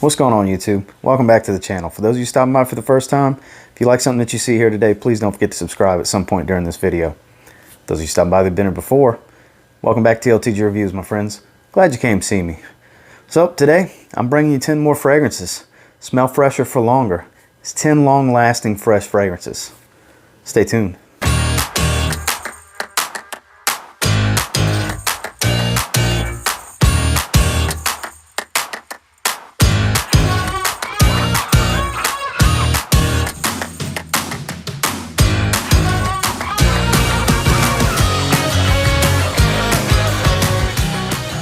What's going on, YouTube? Welcome back to the channel. For those of you stopping by for the first time, if you like something that you see here today, please don't forget to subscribe at some point during this video. Those of you stopping by that have been here before, welcome back to TLTG Reviews, my friends. Glad you came to see me. So today, I'm bringing you 10 more fragrances. Smell fresher for longer. It's 10 long-lasting fresh fragrances. Stay tuned.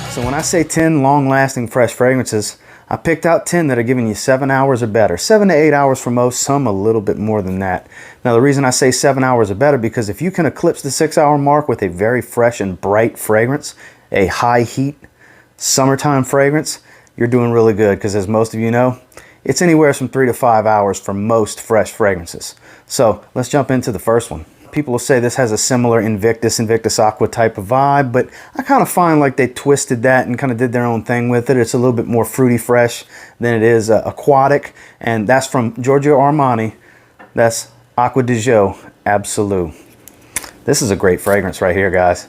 So when I say 10 long-lasting fresh fragrances, I picked out 10 that are giving you 7 hours or better. 7 to 8 hours for most, some a little bit more than that. Now the reason I say 7 hours or better, because if you can eclipse the 6-hour mark with a very fresh and bright fragrance, a high heat summertime fragrance, you're doing really good, because as most of you know, it's anywhere from 3 to 5 hours for most fresh fragrances. So let's jump into the first one. People will say this has a similar Invictus Aqua type of vibe, but I kind of find like they twisted that and kind of did their own thing with it. It's a little bit more fruity fresh than it is aquatic, and that's from Giorgio Armani. That's Acqua Absolu. This is a great fragrance right here, guys.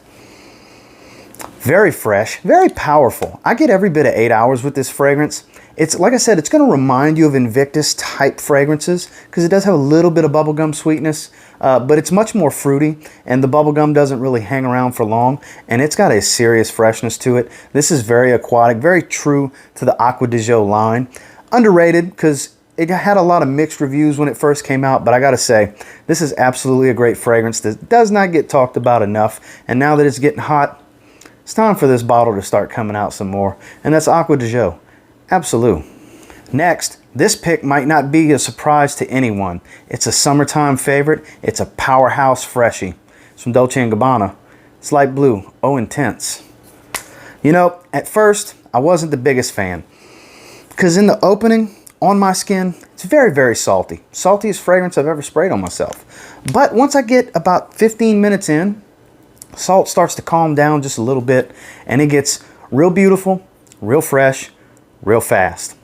Very fresh, very powerful. I get every bit of 8 hours with this fragrance. It's, like I said, it's going to remind you of Invictus type fragrances because it does have a little bit of bubblegum sweetness, but it's much more fruity, and the bubblegum doesn't really hang around for long, and it's got a serious freshness to it. This is very aquatic, very true to the Acqua line. Underrated because it had a lot of mixed reviews when it first came out, but I gotta say, this is absolutely a great fragrance that does not get talked about enough, and now that it's getting hot, it's time for this bottle to start coming out some more, and that's Acqua Absolu. Next, this pick might not be a surprise to anyone. It's a summertime favorite. It's a powerhouse freshie. It's from Dolce & Gabanna. It's light blue, Eau Intense. You know, at first, I wasn't the biggest fan because in the opening, on my skin, it's very, very salty. Saltiest fragrance I've ever sprayed on myself. But once I get about 15 minutes in, salt starts to calm down just a little bit, and it gets real beautiful, real fresh, real fast.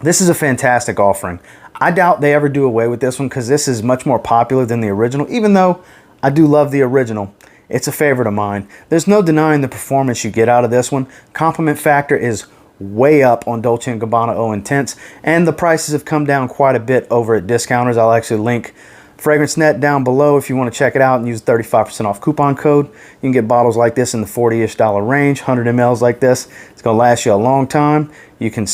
This is a fantastic offering. I doubt they ever do away with this one because this is much more popular than the original, even though I do love the original. It's a favorite of mine. There's no denying the performance you get out of this one. Compliment factor is way up on Dolce & Gabbana Eau Intense, and the prices have come down quite a bit over at discounters. I'll actually link FragranceNet down below if you want to check it out and use 35% off coupon code. You can get bottles like this in the $40-ish range, 100 mLs like this. It's going to last you a long time. You can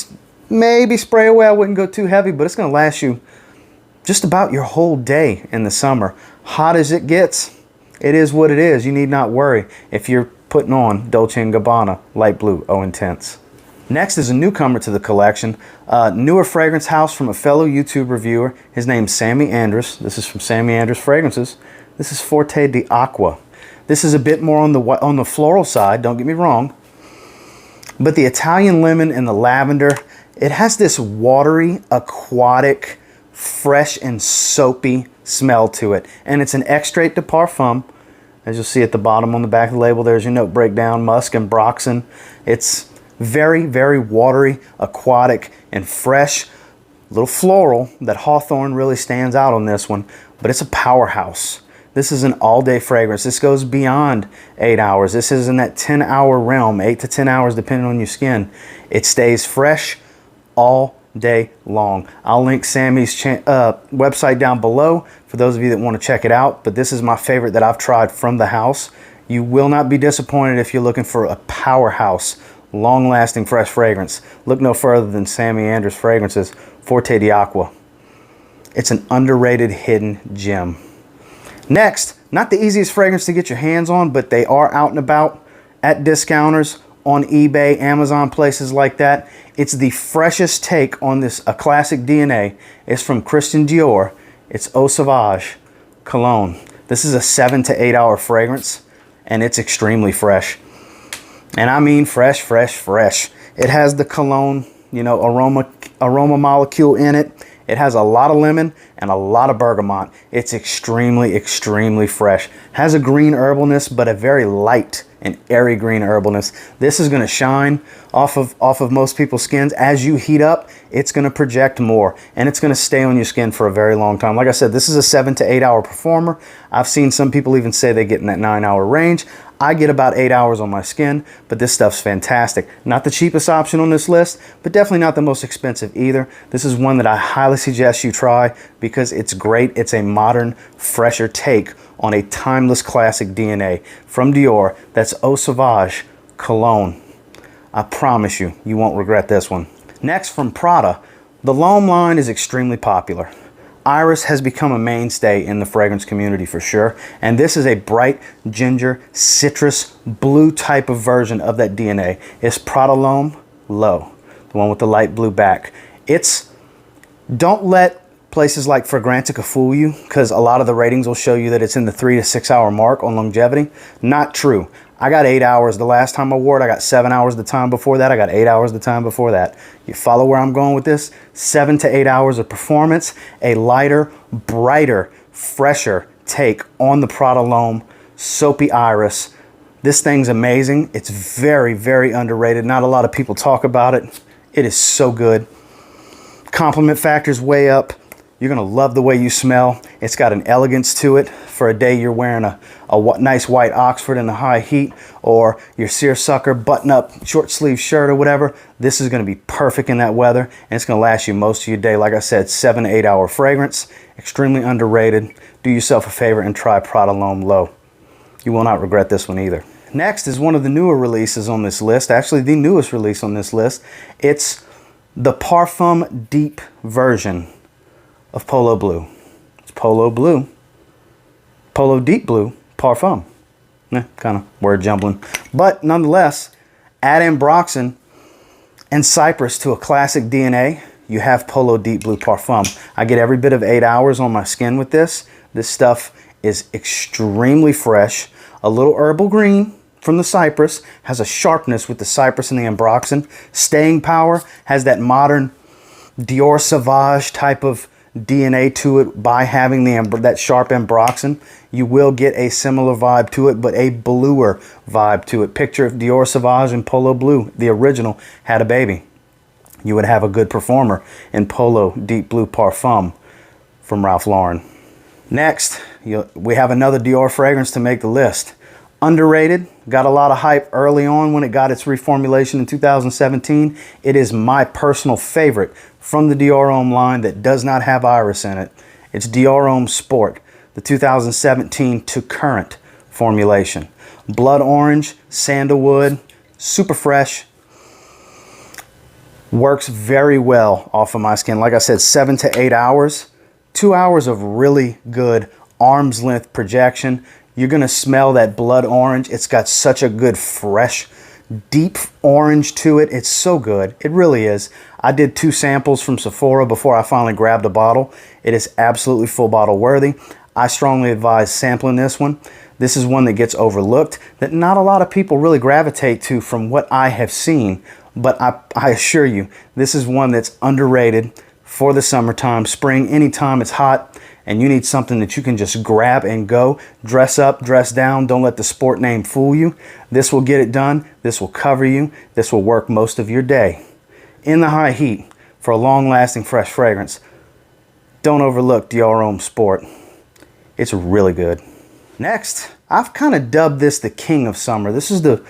maybe spray away. I wouldn't go too heavy, but it's going to last you just about your whole day in the summer. Hot as it gets, it is what it is. You need not worry if you're putting on Dolce & Gabbana Light Blue Eau Intense. Next is a newcomer to the collection, newer fragrance house from a fellow YouTube reviewer. His name's Sammy Andrus. This is from Sammy Andrus Fragrances. This is Forte di Acqua. This is a bit more on the floral side, don't get me wrong. But the Italian lemon and the lavender, it has this watery, aquatic, fresh and soapy smell to it. And it's an extrait de Parfum. As you'll see at the bottom on the back of the label, there's your note breakdown, musk and broxen. It's very, very watery, aquatic, and fresh. A little floral. That hawthorn really stands out on this one, but it's a powerhouse. This is an all-day fragrance. This goes beyond 8 hours. This is in that 10-hour realm, 8 to 10 hours depending on your skin. It stays fresh all day long. I'll link Sammy's website down below for those of you that want to check it out, but this is my favorite that I've tried from the house. You will not be disappointed if you're looking for a powerhouse long-lasting fresh fragrance. Look no further than Sammy Andrus Fragrances, Forte di Acqua. It's an underrated hidden gem. Next, not the easiest fragrance to get your hands on, but they are out and about at discounters, on eBay, Amazon, places like that. It's the freshest take on this, a classic DNA. It's from Christian Dior. It's Eau Sauvage, Cologne. This is a 7 to 8 hour fragrance, and it's extremely fresh. And I mean fresh, fresh, fresh. It has the cologne, you know, aroma molecule in it. It has a lot of lemon and a lot of bergamot. It's extremely, extremely fresh. Has a green herbalness, but a very light and airy green herbalness. This is going to shine off of most people's skins. As you heat up, it's going to project more, and it's going to stay on your skin for a very long time. Like I said, this is a 7 to 8 hour performer. I've seen some people even say they get in that 9-hour range. I get about 8 hours on my skin, but this stuff's fantastic. Not the cheapest option on this list, but definitely not the most expensive either. This is one that I highly suggest you try because it's great. It's a modern, fresher take on a timeless classic DNA from Dior. That's Eau Sauvage Cologne. I promise you, you won't regret this one. Next, from Prada, the L'Homme line is extremely popular. Iris has become a mainstay in the fragrance community for sure, and this is a bright ginger citrus blue type of version of that DNA. It's Prada L'Homme Low, the one with the light blue back. Don't let places like Fragrantica fool you, because a lot of the ratings will show you that it's in the 3 to 6 hour mark on longevity. Not true. I got 8 hours the last time I wore it. I got 7 hours the time before that. I got 8 hours the time before that. You follow where I'm going with this? 7 to 8 hours of performance, a lighter, brighter, fresher take on the Prada L'Homme Soapy Iris. This thing's amazing. It's very, very underrated. Not a lot of people talk about it. It is so good. Compliment factor's way up. You're going to love the way you smell. It's got an elegance to it. For a day you're wearing a nice white Oxford in the high heat, or your seersucker button-up short sleeve shirt or whatever, this is going to be perfect in that weather, and it's going to last you most of your day. Like I said, 7 to 8 hour fragrance. Extremely underrated. Do yourself a favor and try Prada L'Homme Low. You will not regret this one either. Next is one of the newer releases on this list. Actually, the newest release on this list. It's the Parfum Deep version of Polo Blue. It's Polo Blue. Polo Deep Blue Parfum. Kind of word jumbling. But nonetheless, add ambroxan and cypress to a classic DNA, you have Polo Deep Blue Parfum. I get every bit of 8 hours on my skin with this. This stuff is extremely fresh. A little herbal green from the cypress. Has a sharpness with the cypress and the ambroxan. Staying power. Has that modern Dior Sauvage type of DNA to it by having that sharp ambroxan. You will get a similar vibe to it, but a bluer vibe to it. Picture if Dior Sauvage and Polo Blue, the original, had a baby. You would have a good performer in Polo Deep Blue Parfum from Ralph Lauren. Next, we have another Dior fragrance to make the list. Underrated, got a lot of hype early on when it got its reformulation in 2017. It is my personal favorite from the Dior Homme line that does not have iris in it. It's Dior Homme Sport, the 2017 to current formulation. Blood orange, sandalwood, super fresh. Works very well off of my skin. Like I said, 7 to 8 hours. 2 hours of really good arm's length projection. You're going to smell that blood orange. It's got such a good fresh deep orange to it. It's so good. It really is. I did 2 samples from Sephora before I finally grabbed a bottle. It is absolutely full bottle worthy. I strongly advise sampling this one. This is one that gets overlooked, that not a lot of people really gravitate to from what I have seen. But I assure you, this is one that's underrated for the summertime, spring, anytime it's hot and you need something that you can just grab and go. Dress up, dress down. Don't let the sport name fool you. This will get it done. This will cover you. This will work most of your day. In the high heat for a long-lasting fresh fragrance. Don't overlook Dior Homme Sport. It's really good. Next, I've kind of dubbed this the king of summer. This is the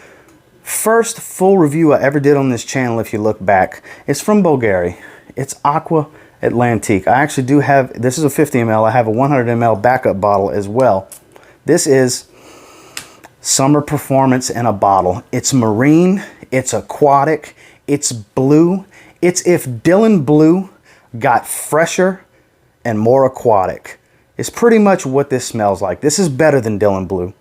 first full review I ever did on this channel if you look back. It's from Bvlgari. It's Aqua Atlantiqve. I actually do have, this is a 50 ml. I have a 100 ml backup bottle as well. This is summer performance in a bottle. It's marine, it's aquatic, it's blue. It's if Dylan Blue got fresher and more aquatic. It's pretty much what this smells like. This is better than Dylan Blue.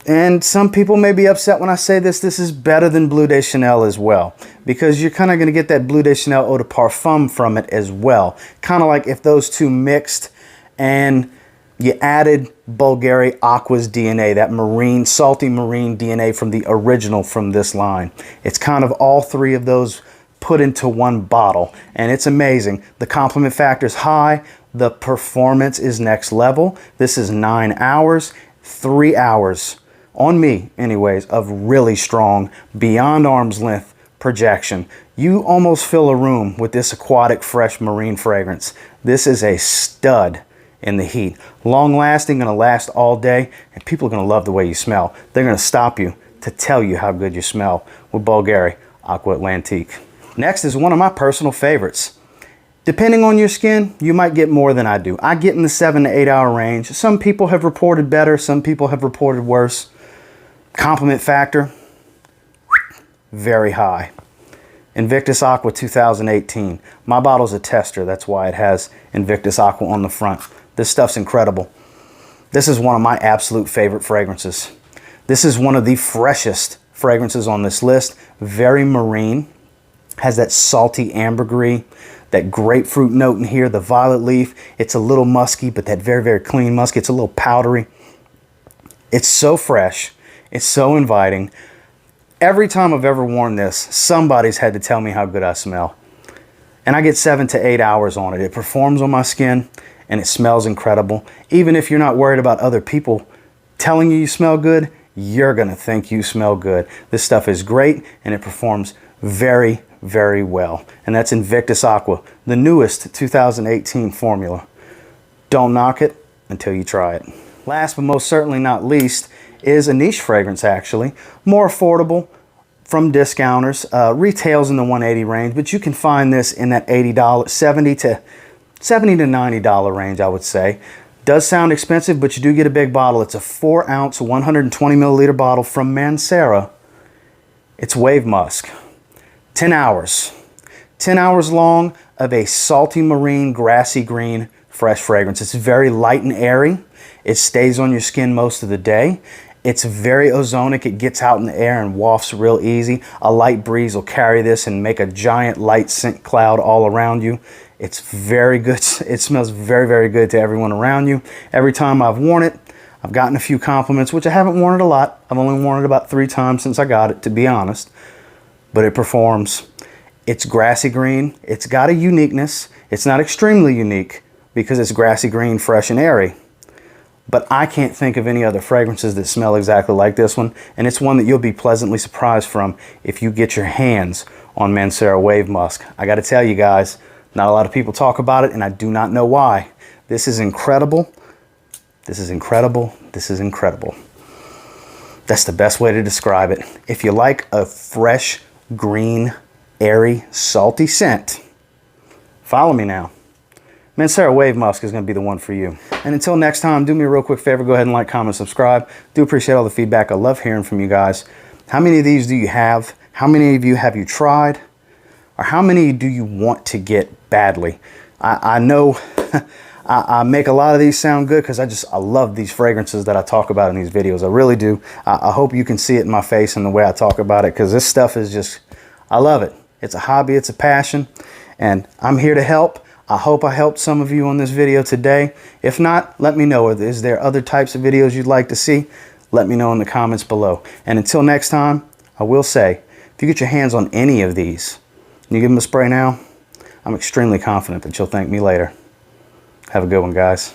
And some people may be upset when I say this. This is better than Bleu de Chanel as well, because you're kind of going to get that Bleu de Chanel eau de parfum from it as well. Kind of like if those two mixed and you added Bvlgari Aqua's DNA, that marine, salty marine DNA from the original from this line. It's kind of all three of those put into one bottle, and it's amazing. The compliment factor is high, The performance is next level. This is 9 hours, 3 hours, on me anyways, of really strong, beyond arm's length projection. You almost fill a room with this aquatic, fresh marine fragrance. This is a stud in the heat. Long lasting, gonna last all day, and people are gonna love the way you smell. They're gonna stop you to tell you how good you smell with Bvlgari Aqua Atlantiqve. Next is one of my personal favorites. Depending on your skin, you might get more than I do. I get in the 7 to 8 hour range. Some people have reported better, some people have reported worse. Compliment factor, very high. Invictus Aqua 2018. My bottle's a tester, that's why it has Invictus Aqua on the front. This stuff's incredible. This is one of my absolute favorite fragrances. This is one of the freshest fragrances on this list. Very marine, has that salty ambergris, that grapefruit note in here, the violet leaf. It's a little musky, but that very, very clean musk. It's a little powdery. It's so fresh. It's so inviting. Every time I've ever worn this, somebody's had to tell me how good I smell. And I get 7 to 8 hours on it. It performs on my skin and it smells incredible. Even if you're not worried about other people telling you you smell good, you're gonna think you smell good. This stuff is great and it performs very, very well. And that's Invictus Aqua, the newest 2018 formula. Don't knock it until you try it. Last but most certainly not least is a niche fragrance actually. More affordable from discounters. Retails in the $180 range, but you can find this in that $80, $70 to $90 range, I would say. Does sound expensive, but you do get a big bottle. It's a 4 ounce, 120 milliliter bottle from Mancera. It's Wave Musk. 10 hours. 10 hours long of a salty marine, grassy green, fresh fragrance. It's very light and airy. It stays on your skin most of the day. It's very ozonic. It gets out in the air and wafts real easy. A light breeze will carry this and make a giant light scent cloud all around you. It's very good. It smells very, very good to everyone around you. Every time I've worn it, I've gotten a few compliments, which I haven't worn it a lot. I've only worn it about 3 times since I got it, to be honest. But it performs. It's grassy green. It's got a uniqueness. It's not extremely unique because it's grassy green, fresh and airy. But I can't think of any other fragrances that smell exactly like this one. And it's one that you'll be pleasantly surprised from if you get your hands on Mancera Wave Musk. I got to tell you guys, not a lot of people talk about it, and I do not know why. This is incredible. This is incredible. This is incredible. That's the best way to describe it. If you like a fresh, green, airy, salty scent, follow me now. Mancera Wave Musk is going to be the one for you. And until next time, do me a real quick favor. Go ahead and like, comment, subscribe. Do appreciate all the feedback. I love hearing from you guys. How many of these do you have? How many of you have you tried? Or how many do you want to get badly? I know I make a lot of these sound good because I love these fragrances that I talk about in these videos. I really do. I hope you can see it in my face and the way I talk about it, because this stuff is just, I love it. It's a hobby, it's a passion, and I'm here to help. I hope I helped some of you on this video today. If not, let me know. Is there other types of videos you'd like to see? Let me know in the comments below. And until next time, I will say, if you get your hands on any of these, and you give them a spray now, I'm extremely confident that you'll thank me later. Have a good one, guys.